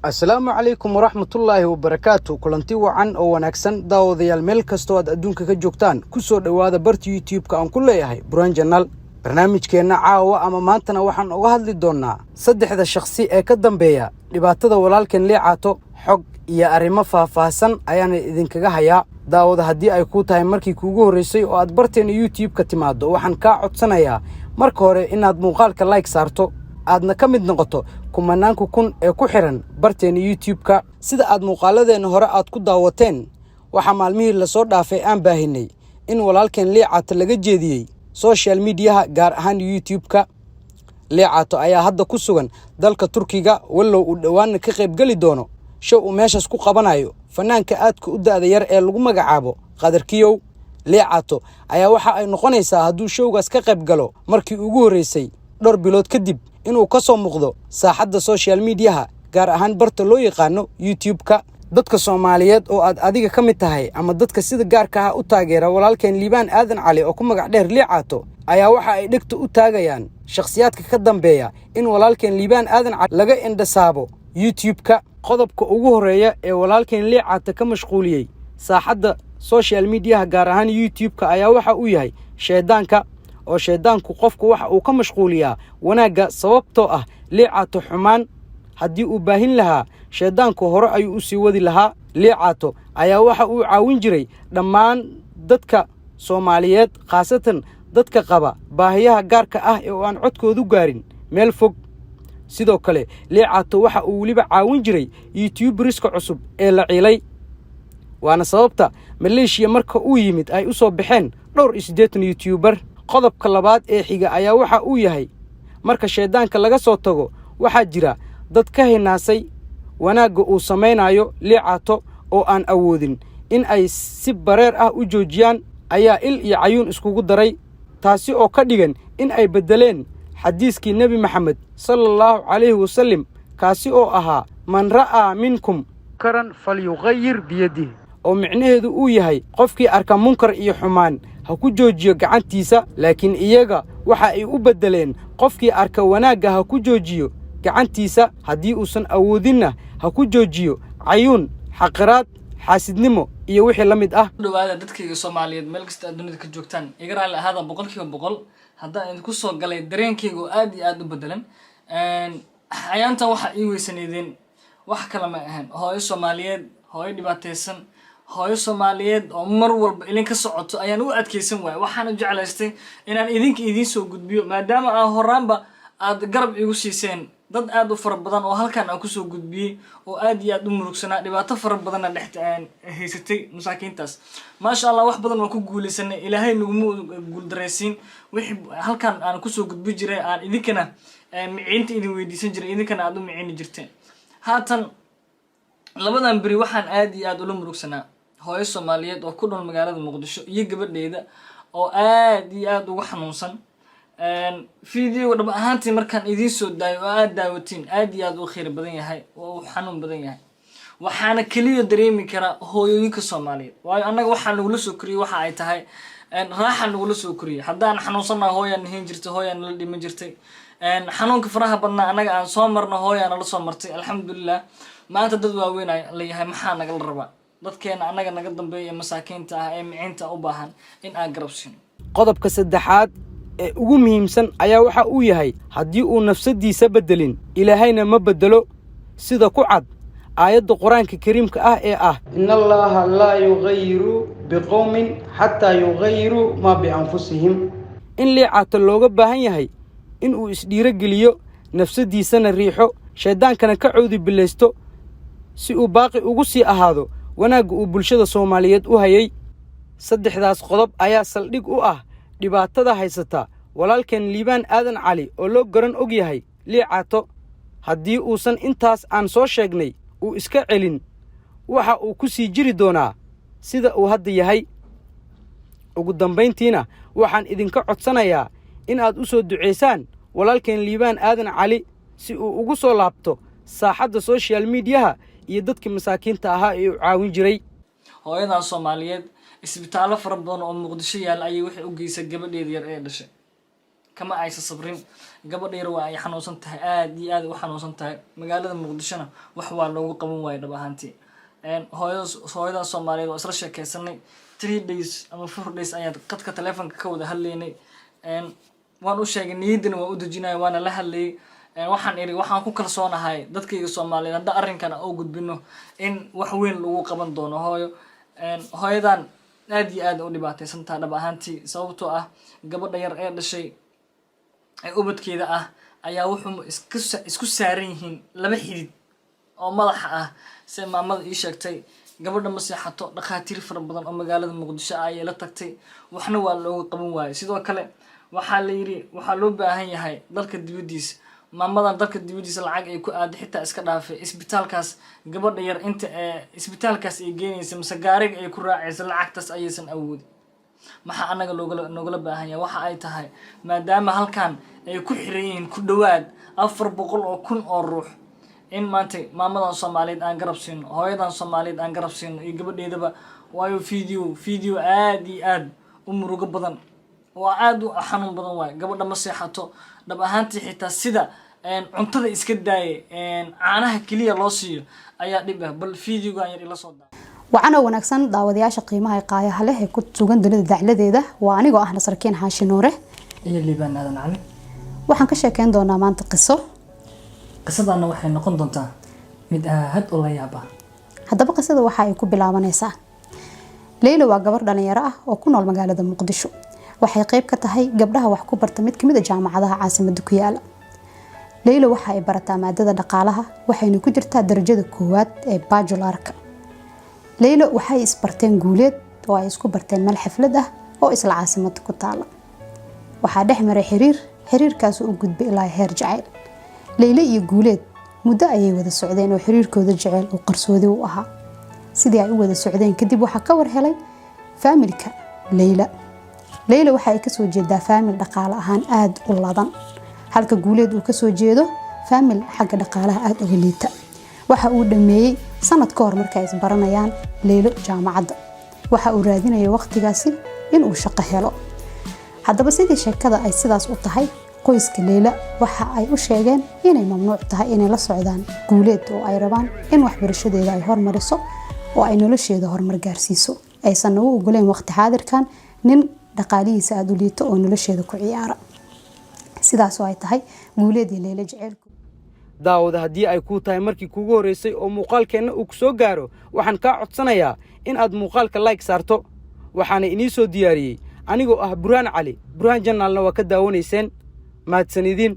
السلام عليكم ورحمة الله وبركاته كلنتي وعن أو ونكسن داوديال ميل كستو أدونك كجوكتان كسر دوادة برت يوتيوب كأن كله ياهي بران جنال برنامج كنا عاوة أما مانتنا وحن أوهاد للدونا صدق هذا الشخصي أكدم بيا لبعتذا ولكن ليه عاتو حق يا أريما فاسن أيان إذن كجهيا داود هدي أيكوتها مركي كوجو ريسي وأدبرتين يوتيوب كتمادو وحن كعد سنة يا مركوري إن أدمقالك لايك صارتو aadna ka mid noqoto kumanaanku kun ee ku xiran barteen YouTube-ka sida aad muuqaaladeena hore aad ku daawateen waxa maalmihii la soo dhaafay aan baahinay in walaalkeen Liicato laga jeediyay social media gaar ahaan YouTube-ka Liicato ayaa hadda ku sugan dalka Turkiga wallow uu dhawaan ka qayb gali doono show uu meeshaas ku qabanayo fanaanka aadka u daada yar ee lagu magacaabo Qadarkiyow Liicato ayaa waxa ay noqonaysaa hadduu showgaas ka qayb galo markii ugu horeysay dhowr bilood kadib inuu ka soo muuqdo saaxadda social media gaar ahaan barta loo yaqaano YouTube-ka dadka Soomaaliyeed oo aad adiga ka mid tahay ama dadka sida gaarka ah u taageera walaalkeen Liibaan Aadan Cali oo ku magac dheer Liicato ayaa waxa ay dhigto u taagayaan shakhsiyaadka ka dambeeya in walaalkeen Liibaan Aadan Cali laga indhasaabo YouTube-ka qodobka ugu horeeya ee walaalkeen Liicato ka mashquuliyay saaxadda social media gaar ahaan YouTube-ka ayaa waxa uu yahay sheedaanka oo sheedaanku qofku waxa uu ka mashquuliyaa wanaaga sababtoo ah Liicato xumaan haddii uu baahin lahaa sheedaanku hore ayuu u sii wadi lahaa Liicato ayaa waxa uu caawin jiray dhammaan dadka Soomaaliyeed khaasatan dadka qaba baahiyaha gaarka ah ee aan codkoodu gaarin meel fog sidoo kale Liicato waxa uu waliba caawin jiray YouTuberiska cusub ee la ciilay waana sababta Malaysia marka uu yimid ay u soo baxeen dhowr YouTuber qodobka labaad ee xiga ayaa waxa uu yahay marka sheedaanka laga soo tago waxa jira dad ka hinaasay wanaaga uu sameeyo Liicato oo aan awoodin in ay si bareer ah u joojiyaan ayaa il iyo cayuun iskugu daray taasi oo ka dhigan in ay bedeleen xadiiskii Nabi Maxamed sallallahu alayhi wasallam kaasi oo ahaa man ra'a minkum karan falyughayyir biyadihi oo micnaheedu uu yahay qofkii arka munkar iyo xumaan ha ku joojiyo gacantiisa laakiin iyaga waxa ay u bedeleen qofkii arka wanaaga ha ku joojiyo gacantiisa haddii uusan awoodinna ha ku joojiyo cayuun xaqiraad xaasidnimo iyo wixii la mid ah dhawaada dadkayga Soomaaliyeed meel kasta dunida ka joogtaan iga raali ahaada 100% haddaan idinku soo galay dareenkaygu aad iyo aad u bedelan ayaanta waxa ii weysaneedeen wax kala ma ahan hooyo Soomaaliyeed hooyo dhibaataysan hooyo Soomaaliyeed oo mar walba ilin ka socoto ayaan u adkeysan waay waxaan jeclaystay inaan idin soo gudbiyo maadaama aan horaanba aad garab igu siiseen dad aad u fara badan oo halkan aan ku soo gudbiyay oo aad iyo aad u murugsanaa dhibaato fara badan dhextaan haysatay masaakiintaas ma sha Allah wax badan waan ku guulaysanay ilaahay nagu guuldareysiin wixii halkan aan ku soo gudbi jiray aan idinkana micinta idin weydiisan jiray idinkana aad u micin jirteen haatan labadan bari waxaan aad iyo aad ula murugsanaa hooyo Soomaaliyeed oo ku dhul magaalada Muqdisho iyo gabadheeda oo aad iyo aad ugu xanuunsan video dhab ahaantii markaan idin soo daayo aad daawatiin aad iyo aad u khayr badan yahay oo xanuun badan yahay waxaana kaliya dareemi kara hooyooyinka Soomaaliyeed waayo anaga waxaan lagu soo koriyay waxa ay tahay raaxan lagu soo koriyay haddaan xanuunsanahay hooyan heen jirtay hooyan la dhima jirtay xanuunka faraha badna anaga aan soo marno hooyan la soo martay alxamdulillah maanta dad waaweyn ay leeyahay maxaa naga la rabaa dadkeena anaga naga dambeeyay masaakiinta ah ee micinta u baahan in aan garab siino qodobka saddexaad ee ugu muhiimsan ayaa waxa uu yahay haddii uu nafsadiisa bedelin ilaahayna ma bedelo sida ku cad aayadda quraanka kariimka ah ee ah inna allaha la yughayyiru biqawmin hatta yughayyiru ma bi anfusihim in Liicato looga baahan yahay in uu isdhiiro geliyo nafsadiisana riixo sheedaankana ka coodi bilaysto si uu baaqi ugu sii ahaado wanaaga uu bulshada Soomaaliyeed u hayay saddexdaas qodob ayaa saldhig u ah dhibaatada haysata walaalkeen Liibaan Aadan Cali oo loo garan og yahay Liicato haddii uusan intaas aan soo sheegnay uu iska celin waxa uu ku sii jiri doonaa sida uu hadda yahay ugu dambeyntiina waxaan idinka codsanayaa in aad u soo duceysaan walaalkeen Liibaan Aadan Cali si uu ugu soo laabto saaxadda social media iyo dadkii masaakiinta ahaa ee u caawin jiray hooyada Soomaaliyeed isbitaalo fara badan oo Muqdisho yaal ayay wixii u geysay gabadheeda yar ee dhashay kama aysan sabrin gabadha yar waa ay xanuunsan tahay aad iyo aad u xanuunsan tahay magaalada muqdishona wax waa loogu qaban waayo dhab ahaantii hooyada Soomaaliyeed oo isla sheekaysanay 3 days ama 4 days ayaan qadka telefoonka ka wada hadlaynay waan u sheegay niyadina waa u dejinay waana la hadlayay waxaan ku kalsoonahay dadkayga Soomaaliyeed hadda arrinkan oo gudbino in wax weyn lagu qaban doono hooyadan aad iyo aad u dhibaataysan tahay dhab ahaantii sababtoo ah gabadha yar ee dhashay ay ubadkeeda ah ayaa wuxuu isku saaran yihiin laba xidid oo madaxa ah si maamada ii sheegtay gabadha ma seexato dhaqaatiir fara badan oo magaalada Muqdisho ay la tagtay waxna waa looga qaban waayay sidoo kale waxaa la yiri waxaa loo baahan yahay dalka dibadiisa maamadan dalka dibadiisa lacag ay ku aad xitaa iska dhaafay isbitaalkaas gabadha yar inta isbitaalkaas ay geenaysa mise gaariga ay ku raacaysa lacagtaas ayaysan awoodin maxaa anaga noogala baahan yahay waxa ay tahay maadaama halkan ay ku xiran yihiin ku dhawaad 400,000 oo ruux in maanta maamadan Soomaaliyeed aan garab siino hooyadan Soomaaliyeed aan garab siino iyo gabadheedaba waayo video aad iyo aad u murugo badan oo aad u xanuun badan waay gabadha ma seexato dhab ahaantii xitaa sida cuntada iska daayay caanaha kaliya loo siiyo ayaa dhib ah bal videoga yar ila soo daa waxana wanaagsan daawadayaasha qiimaha qaayaha leh ee ku sugan dunida dacladeeda waa anigoo ah Nasarkiin Xaashi Nuure iyo liibaanada nacam waxaan ka sheekeyn doonaa maanta qisadana waxay noqon doontaa mid aad u la yaab ah haddaba qisada waxa ay ku bilaabanaysaa Leila waa gabar dhalinyaro ah oo ku nool magaalada Muqdisho waxay qayb ka tahay gabdhaha wax ku barta mid kamid ah jaamacadaha caasimadda ku yaala Leila waxa ay barataa maadada dhaqaalaha waxayna ku jirtaa darajada koowaad ee bachelorka Leila waxay isbarteen guuleed oo ay isku barteen meel xaflad ah oo isla caasimadda ku taala waxa dhex maray xiriirkaas oo gudbay ilaa heer jacayl Leila iyo guuleed muddo ayay wada socdeen oo xiriirkooda jacayl oo qarsoodi u ahaa sidii ay u wada socdeen kadib waxa ka war helay familka Leila waxa ay ka soo jeedaa famil dhaqaale ahaan aad u ladan halka guuleed uu ka soo jeedo famil xagga dhaqaalaha aad uga liita waxa uu dhameeyay sanad ka hor markay isbaranayaan Leila jaamacadda waxa uu raadinayay waqtigaasi in uu shaqo helo haddaba sidii sheekada ay sidaas u tahay qoyska Leila waxa ay u sheegeen inay mamnuuc tahay inay la socdaan guuleed oo ay rabaan in waxbarashadeeda ay hormariso oo ay nolosheeda horumar gaarsiiso aysan u ogoleen waqti xaadirkan nin dhaqaalihiisa aad u liito oo nolosheeda ku ciyaara sidaas oo ay tahay guuleed iyo Leila jaceelku daawada haddii ay ku tahay markii kuugu horeysay oo muuqaalkeena uu soo gaaro waxaan ka codsanayaa in aad muuqaalka like saarto waxaana inii soo diyaariyay anigoo ah Burhaan Cali Burhaan Channel-na waa ka daawanayseen mahadsanidin